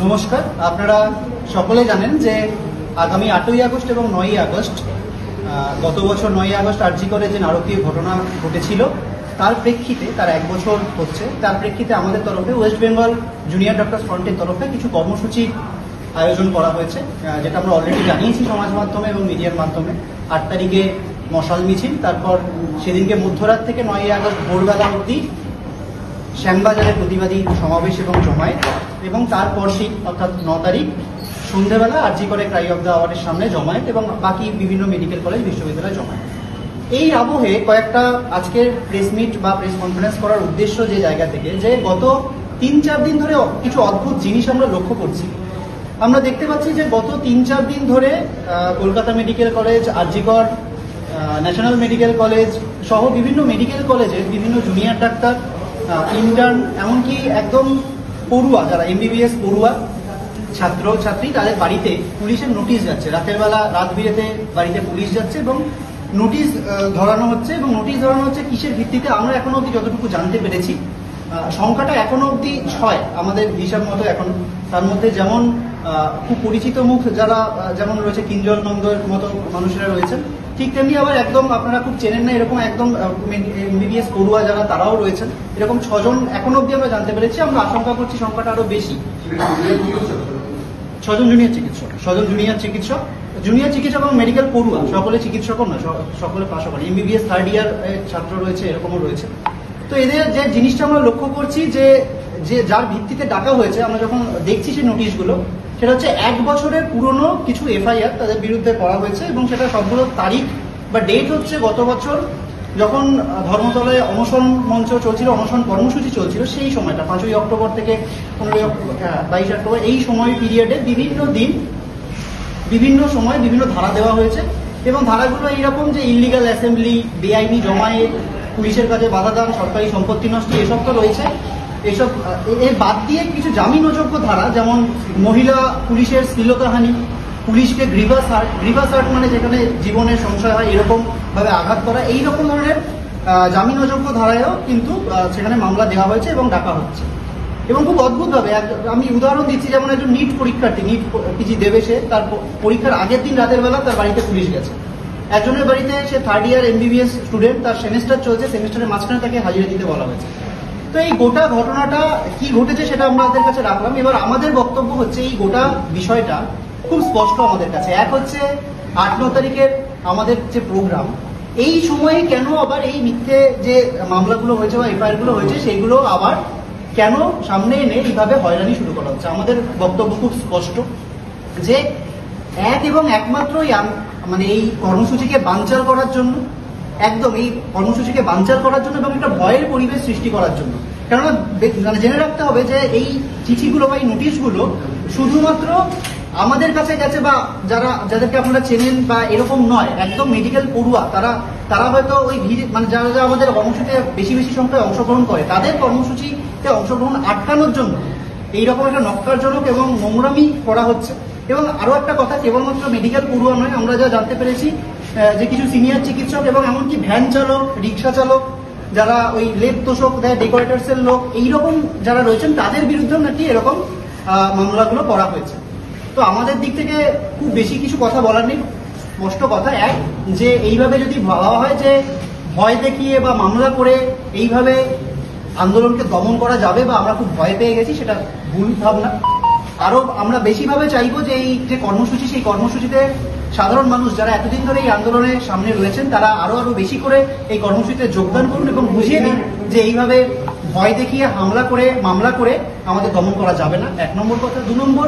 নমস্কার। আপনারা সকলে জানেন যে আগামী 8ই আগস্ট এবং 9ই আগস্ট গত বছর 9ই আগস্ট আরজি করে যে নারকীয় ঘটনা ঘটেছিল তার প্রেক্ষিতে তার 1 বছর হচ্ছে, তার প্রেক্ষিতে আমাদের তরফে ওয়েস্ট বেঙ্গল জুনিয়র ডক্টরস ফ্রন্টের তরফে কিছু কর্মসূচির আয়োজন করা হয়েছে, যেটা আমরা অলরেডি জানিয়েছি সমাজ মাধ্যমে এবং মিডিয়ার মাধ্যমে। 8 তারিখে মশাল মিছিল, তারপর সেদিনকে মধ্যরাত থেকে 9ই আগস্ট ভোরবেলা অবধি শ্যামবাজারে প্রতিবাদী সমাবেশ এবং জমায়েত, এবং তারপর দিন অর্থাৎ 9 তারিখ সন্ধ্যেবেলা আরজি করে ক্রাই অফ দ্য আওয়ারের সামনে জমায়েত এবং বাকি বিভিন্ন মেডিকেল কলেজ বিশ্ববিদ্যালয় জমায়েত। এই আবহে কয়েকটা আজকের প্রেস মিট বা প্রেস কনফারেন্স করার উদ্দেশ্য যে জায়গা থেকে, যে গত 3-4 দিন ধরে কিছু অদ্ভুত জিনিস আমরা লক্ষ্য করছি। আমরা দেখতে পাচ্ছি যে গত 3-4 দিন ধরে কলকাতা মেডিকেল কলেজ, আরজি কর, ন্যাশনাল মেডিকেল কলেজ সহ বিভিন্ন মেডিকেল কলেজের বিভিন্ন জুনিয়র ডাক্তার, ইন্টার্ন, এমনকি একদম পড়ুয়া যারা এমবিবিএস পড়ুয়া ছাত্র ছাত্রী, তাদের বাড়িতে পুলিশের নোটিশ যাচ্ছে। রাতের বেলা রাত বিরেতে বাড়িতে পুলিশ যাচ্ছে এবং নোটিশ ধরানো হচ্ছে। এবং নোটিশ ধরানো হচ্ছে কিসের ভিত্তিতে আমরা এখনো অবধি যতটুকু জানতে পেরেছি সংখ্যাটা এখনো অবধি 6 আমাদের হিসাব মতো। এখন তার মধ্যে যেমন খুব পরিচিত মুখ যারা যেমন রয়েছে, কিঞ্জল নন্দর মতো মানুষেরা রয়েছেন, ঠিক তেমনি আবার একদম আপনারা খুব চেনেন না এরকম একদম এমবিবিএস পড়ুয়া যারা, তারাও রয়েছেন। এরকম 6 জন এখনো অবধি আমরা জানতে পেরেছি। আমরা আশঙ্কা করছি সংখ্যাটা আরো বেশি। 6 জন জুনিয়র চিকিৎসক, 6 জন জুনিয়র চিকিৎসক এবং মেডিকেল পড়ুয়া, সকলে চিকিৎসকও না, সকলে পাশাপাশি এমবিবিএস 3rd ইয়ার ছাত্র রয়েছে, এরকমও রয়েছে। তো এদের যে জিনিসটা আমরা লক্ষ্য করছি যে যার ভিত্তিতে ডাকা হয়েছে, আমরা যখন দেখছি সেই নোটিশগুলো, সেটা হচ্ছে 1 বছরের পুরনো কিছু এফআইআর তাদের বিরুদ্ধে করা হয়েছে। এবং সেটা সম্পূর্ণ তারিখ বা ডেট হচ্ছে গত বছর যখন ধর্মতলায় অনশন মঞ্চ চলছিল, অনশন কর্মসূচি চলছিল, সেই সময়টা 5ই অক্টোবর থেকে 22 অক্টোবর, এই সময় পিরিয়ডে বিভিন্ন দিন বিভিন্ন সময় বিভিন্ন ধারা দেওয়া হয়েছে। এবং ধারাগুলো এইরকম যে ইলিগাল অ্যাসেম্বলি, বেআইনি জমায়েত, পুলিশের কাজে বাধা দান, সরকারি সম্পত্তি নষ্ট, এসব তো রয়েছে। এইসব এর বাদ দিয়ে কিছু জামিন অযোগ্য ধারা, যেমন মহিলা পুলিশের শ্লীলতাহানি, পুলিশকে গ্রিভাস হার্ট মানে যেখানে জীবনের সংশয় হয় এরকম ভাবে আঘাত করা, এইরকম ধরনের জামিন অযোগ্য ধারায়ও কিন্তু সেখানে মামলা দেওয়া হয়েছে এবং ডাকা হচ্ছে। এবং খুব অদ্ভুতভাবে আমি উদাহরণ দিচ্ছি, যেমন একজন নিট পরীক্ষার্থী, নিট পিজি দেবে, সে তার পরীক্ষার আগের দিন রাতের বেলা তার বাড়িতে পুলিশ গেছে। একজনের বাড়িতে সে 3rd ইয়ার এমবিবিএস স্টুডেন্ট, তার সেমিস্টার চলছে, সেমিস্টারের মাঝখানে তাকে হাজিরা দিতে বলা হয়েছে। তো এই গোটা ঘটনাটা কি ঘটেছে সেটা আমাদের কাছে রাখলাম। এবার আমাদের বক্তব্য হচ্ছে এই গোটা বিষয়টা খুব স্পষ্ট আমাদের কাছে। এক হচ্ছে 8-9 তারিখের আমাদের যে প্রোগ্রাম, এই সময়ে কেন আবার এই মিথ্যে যে মামলাগুলো হয়েছে বা এফআইআর গুলো হয়েছে সেগুলো আবার কেন সামনে এনে এইভাবে হয়রানি শুরু করা হচ্ছে। আমাদের বক্তব্য খুব স্পষ্ট যে এক এবং একমাত্র মানে এই কর্মসূচিকে বানচাল করার জন্য, একদম এই কর্মসূচিকে বানচাল করার জন্য এবং একটা ভয়ের পরিবেশ সৃষ্টি করার জন্য। কেননা মানে জেনে রাখতে হবে যে এই চিঠিগুলো বা এই নোটিশগুলো শুধুমাত্র আমাদের কাছে গেছে বা যাদেরকে আপনারা চেনেন বা এরকম নয়, একদম মেডিকেল পড়ুয়া তারা হয়তো ওই মানে যারা আমাদের কর্মসূচিতে বেশি সংখ্যায় অংশগ্রহণ করে, তাদের কর্মসূচিতে অংশগ্রহণ আটকানোর জন্য এইরকম একটা নক্কারজনক এবং নোংরামি করা হচ্ছে। এবং আরো একটা কথা, কেবলমাত্র মেডিকেল পড়ুয়া নয়, আমরা যা জানতে পেরেছি যে কিছু সিনিয়র চিকিৎসক এবং এমনকি ভ্যান চালক, রিক্সা চালক, যারা ওই লেপ তোষক দেয়, ডেকোরেটার্সের লোক, এইরকম যারা রয়েছেন তাদের বিরুদ্ধেও নাকি এরকম মামলাগুলো করা হয়েছে। তো আমাদের দিক থেকে খুব বেশি কিছু কথা বলার নেই। স্পষ্ট কথা এক, যে এইভাবে যদি ভাবা হয় যে ভয় দেখিয়ে বা মামলা করে এইভাবে আন্দোলনকে দমন করা যাবে বা আমরা খুব ভয় পেয়ে গেছি, সেটা ভুল ভাবনা। আরো আমরা বেশিভাবে চাইবো যে এই যে কর্মসূচি, সেই কর্মসূচিতে সাধারণ মানুষ যারা এতদিন ধরে এই আন্দোলনের সামনে রয়েছেন, তারা আরো বেশি করে এই কর্মসূচিতে যোগদান করুন এবং বুঝিয়ে দিন যে এইভাবে ভয় দেখিয়ে হামলা করে মামলা করে আমাদের দমন করা যাবে না, 1 নম্বর কথা। 2 নম্বর,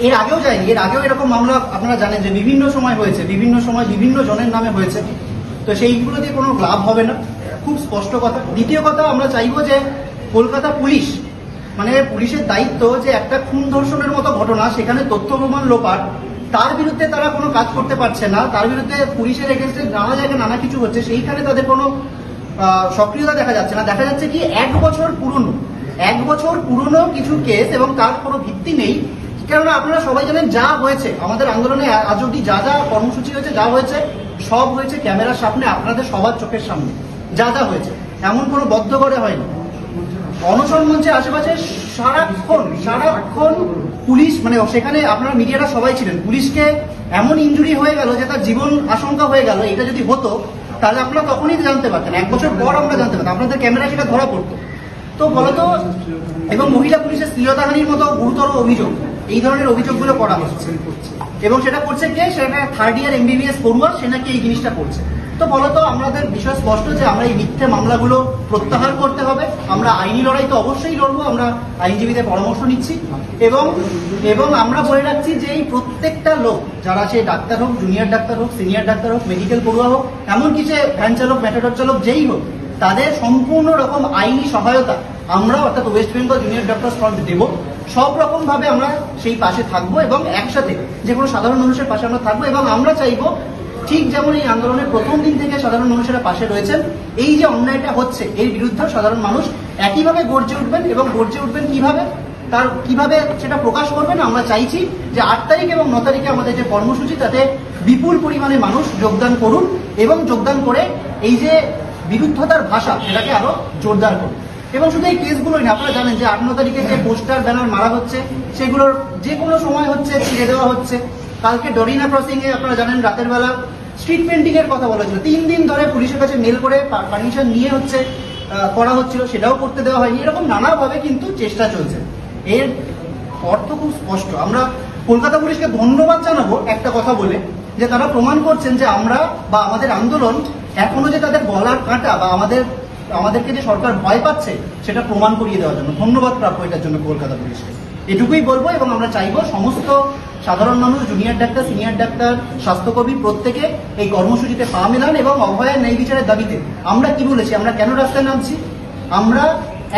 এর আগেও যায়নি, এর আগেও এরকম মামলা আপনারা জানেন যে বিভিন্ন সময় হয়েছে, বিভিন্ন সময় বিভিন্ন জনের নামে হয়েছে। তো সেইগুলো দিয়ে কোনো লাভ হবে না, খুব স্পষ্ট কথা। দ্বিতীয় কথা, আমরা চাইবো যে কলকাতা পুলিশ, মানে পুলিশের দায়িত্ব যে একটা খুন ধর্ষণের মতো ঘটনা, সেখানে তথ্য প্রমাণ লোপাট, তার বিরুদ্ধে তারা কোনো কাজ করতে পারছে না, তার বিরুদ্ধে পুলিশের এগেন্স্টে নানা জায়গায় নানা কিছু হচ্ছে, সেইখানে তাদের কোনো সক্রিয়তা দেখা যাচ্ছে না। দেখা যাচ্ছে কি 1 বছর পুরনো কিছু কেস এবং তার কোনো ভিত্তি নেই। কেননা আপনারা সবাই জানেন যা হয়েছে আমাদের আন্দোলনে আজ অব্দি, যা কর্মসূচি হয়েছে, যা হয়েছে সব হয়েছে ক্যামেরার সামনে, আপনাদের সবার চোখের সামনে যা হয়েছে, এমন কোনো বদ্ধ করে হয়নি। অনশন মঞ্চের আশেপাশে সারাক্ষণ পুলিশ, মানে সেখানে আপনারা মিডিয়াটা সবাই ছিলেন, পুলিশকে এমন ইনজুরি হয়ে গেল যে তার জীবন আশঙ্কা হয়ে গেল। এটা যদি হতো তাহলে আপনারা তখনই জানতে পারতেন, 1 বছর পর আমরা জানতে পারতাম, আপনাদের ক্যামেরা সেটা ধরা পড়তো। তো বলতো, এবং মহিলা পুলিশের শ্লীলতাহানির মতো গুরুতর অভিযোগ, এই ধরনের অভিযোগগুলো করা হচ্ছে, এবং সেটা করছে কে? সেটা 3rd ইয়ার MBBS পড়ুয়া, সে নাকি এই জিনিসটা করছে। তো বলতো আমাদের বিষয় স্পষ্ট যে আমরা এই মিথ্যে মামলাগুলো প্রত্যাহার করতে হবে। আমরা আইনি লড়াই তো অবশ্যই লড়বো, আমরা আইনজীবীদের পরামর্শ নিচ্ছি, এবং আমরা বলে রাখছি যে এই প্রত্যেকটা লোক, যারা সে ডাক্তার হোক, জুনিয়র ডাক্তার হোক, সিনিয়র ডাক্তার হোক, মেডিকেল পড়ুয়া হোক, এমনকি সে ভ্যান চালক, ম্যাটাডর চালক, যেই হোক, তাদের সম্পূর্ণ রকম আইনি সহায়তা আমরা, অর্থাৎ West Bengal junior doctors front দেব। সব রকম ভাবে আমরা সেই পাশে থাকবো, এবং একসাথে যে কোনো সাধারণ মানুষের পাশে আমরা থাকবো। এবং আমরা চাইবো, ঠিক যেমন এই আন্দোলনের প্রথম দিন থেকে সাধারণ মানুষেরা পাশে রয়েছেন, এই যে অন্যায়টা হচ্ছে এর বিরুদ্ধে সাধারণ মানুষ একইভাবে গর্জে উঠবেন। এবং গর্জে উঠবেন কিভাবে সেটা প্রকাশ করবেন। আমরা চাইছি যে 8 তারিখ এবং 9 তারিখে আমাদের যে কর্মসূচি, তাতে বিপুল পরিমাণে মানুষ যোগদান করুন, এবং যোগদান করে এই যে বিরুদ্ধতার ভাষা সেটাকে আরো জোরদার করুন। এবং শুধু এই কেসগুলোই না, আপনারা জানেন যে 8-9 তারিখে যে পোস্টার ব্যানার মারা হচ্ছে, সেগুলোর যে কোনো সময় হচ্ছে, ছিঁড়ে দেওয়া হচ্ছে। কালকে ডরিনা ক্রসিং এ আপনারা জানেন রাতের বেলা স্ট্রিট পেন্টিং এর কথা বলা হয়েছিল, 3 দিন ধরে পুলিশের কাছে মেল করে পারমিশন নিয়ে করা হচ্ছিল, সেটাও করতে দেওয়া হয়নি। এরকম নানাভাবে কিন্তু চেষ্টা চলছে। এর অর্থ খুব স্পষ্ট। আমরা কলকাতা পুলিশকে ধন্যবাদ জানাবো একটা কথা বলে, যে তারা প্রমাণ করছেন যে আমরা বা আমাদের আন্দোলন এখনো যে তাদের গলার কাঁটা, বা আমাদেরকে যে সরকার ভয় পাচ্ছে সেটা প্রমাণ করিয়ে দেওয়ার জন্য ধন্যবাদ প্রাপ্য এটার জন্য কলকাতা পুলিশকে। এটুকুই বলবো। এবং আমরা চাইবো সমস্ত সাধারণ মানুষ, জুনিয়র ডাক্তার, সিনিয়র ডাক্তার, স্বাস্থ্যকর্মী প্রত্যেকে এই কর্মসূচিতে পা মেলান, এবং অভয়ার ন্যায় বিচারের দাবিতে আমরা কি বলেছি, আমরা কেন রাস্তায় নামছি, আমরা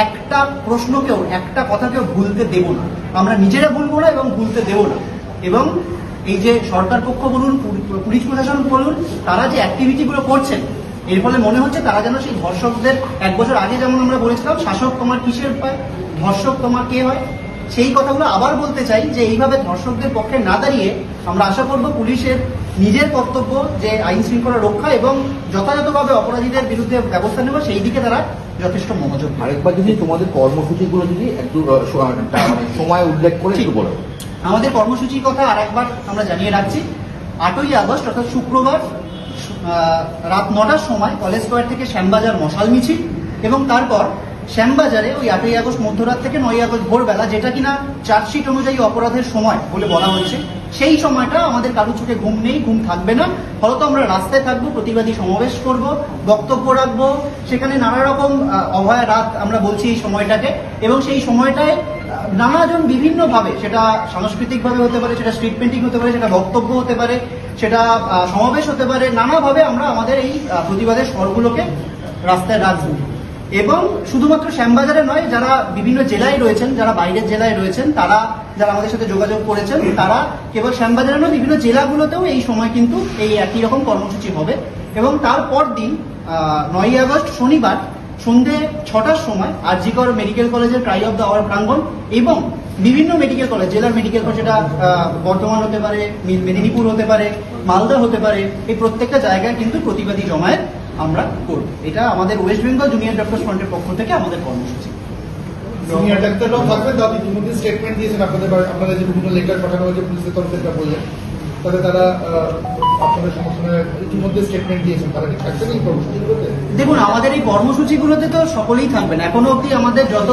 একটা প্রশ্নকেও, একটা কথাকেও ভুলতে দেব না। আমরা নিজেরা ভুলবো না এবং ভুলতে দেব না। এবং এই যে সরকার পক্ষ বলুন, পুলিশ প্রশাসন বলুন, তারা যে অ্যাক্টিভিটিগুলো করছেন, এর ফলে মনে হচ্ছে তারা যেন সেই ধর্ষকদের, 1 বছর আগে যেমন আমরা বলেছিলাম শাসক তোমার কিসের পায়, ধর্ষক তোমার কে হয়, সেই কথাগুলো আবার বলতে চাই যে এইভাবে ধর্ষকদের পক্ষে না দাঁড়িয়ে আমরা আশা করব পুলিশের নিজের কর্তব্য যে আইন শৃঙ্খলা রক্ষা এবং যথাযথভাবে অপরাধীদের বিরুদ্ধে ব্যবস্থা নেওয়া, সেই দিকে তারা যথেষ্ট মনোযোগ। আরেকবার যদি তোমাদের কর্মসূচিগুলো যদি একটু সময় উল্লেখ করে একটু বলো। আমাদের কর্মসূচির কথা আর একবার আমরা জানিয়ে রাখছি। 8ই আগস্ট অর্থাৎ শুক্রবার রাত 9টার সময় কলেজ স্কোয়ার থেকে শ্যামবাজার মশাল মিছিল, এবং তারপর শ্যামবাজারে ওই 8ই আগস্ট মধ্যরাত থেকে 9ই আগস্ট ভোরবেলা, যেটা কিনা চার্জশিট অনুযায়ী অপরাধের সময় বলে বলা হচ্ছে, সেই সময়টা আমাদের কারো চোখে ঘুম নেই, ঘুম থাকবে না। ফলত আমরা রাস্তায় থাকবো, প্রতিবাদী সমাবেশ করব, বক্তব্য রাখবো, সেখানে নানা রকম অভয়া রাত আমরা বলছি এই সময়টাকে। এবং সেই সময়টায় নানাজন বিভিন্নভাবে, সেটা সাংস্কৃতিকভাবে হতে পারে, সেটা স্ট্রিট পেন্টিং হতে পারে, সেটা বক্তব্য হতে পারে, সেটা সমাবেশ হতে পারে, নানাভাবে আমরা আমাদের এই প্রতিবাদের স্বরগুলোকে রাস্তায় রাখবো। এবং শুধুমাত্র শ্যামবাজারে নয়, যারা বিভিন্ন জেলায় রয়েছেন, যারা বাইরের জেলায় রয়েছেন, তারা যারা আমাদের সাথে যোগাযোগ করেছেন, তারা কেবল শ্যামবাজারে নয়, বিভিন্ন জেলাগুলোতেও এই সময় কিন্তু এই একই রকম কর্মসূচি হবে। এবং তারপর দিন 9ই আগস্ট শনিবার সন্ধ্যে 6টার সময় আরজিকর মেডিকেল কলেজের ট্রাই অফ দ্য আওয়ার প্রাঙ্গণ এবং বিভিন্ন মেডিকেল কলেজ, জেলার মেডিকেল কলেজ, সেটা বর্ধমান হতে পারে, মেদিনীপুর হতে পারে, মালদা হতে পারে, এই প্রত্যেকটা জায়গায় কিন্তু প্রতিবাদী জমায়েত আমরা করব। এটা আমাদের ওয়েস্ট বেঙ্গল জুনিয়র ডক্টরস ফ্রন্টের পক্ষ থেকে আমাদের কর্মসূচি। সিনিয়র ডাক্তাররাও থাকবেন, আপনি ইতিমধ্যে স্টেটমেন্ট দিয়েছেন, আপনাদের যে বিভিন্ন লেটার পাঠানো হয়েছে পুলিশের তরফ থেকে বললেন, তবে তারা আপনাদের সমর্থনে ইতিমধ্যে স্টেটমেন্ট দিয়েছেন, তারা কি থাকবেন এই কর্মসূচিগুলোতে? দেখুন, আমাদের এই কর্মসূচিগুলোতে তো সকলেই থাকবেন। এখনো অব্দি আমাদের যত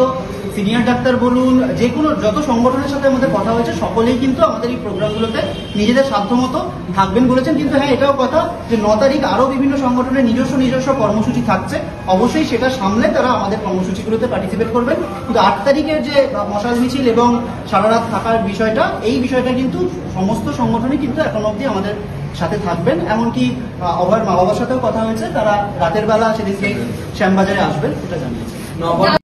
সিনিয়র ডাক্তার বলুন, যে কোনো যত সংগঠনের সাথে আমাদের কথা হয়েছে, সকলেই কিন্তু আমাদের এই প্রোগ্রামগুলোতে নিজেদের সাধ্যমতো থাকবেন বলেছেন। কিন্তু হ্যাঁ, এটাও কথা যে 9 তারিখ আরো বিভিন্ন সংগঠনের নিজস্ব কর্মসূচি থাকছে, অবশ্যই সেটা সামলে তারা আমাদের কর্মসূচিগুলোতে পার্টিসিপেট করবেন। কিন্তু 8 তারিখের যে মশাল মিছিল এবং সারা রাত থাকার বিষয়টা, এই বিষয়টা কিন্তু সমস্ত সংগঠনই কিন্তু এখন অব্দি আমাদের সাথে থাকবেন। এমনকি অভয়ের মা বাবার সাথেও কথা হয়েছে, তারা রাতের বেলা সেদিন শ্যামবাজারে আসবেন, এটা জানিয়েছে।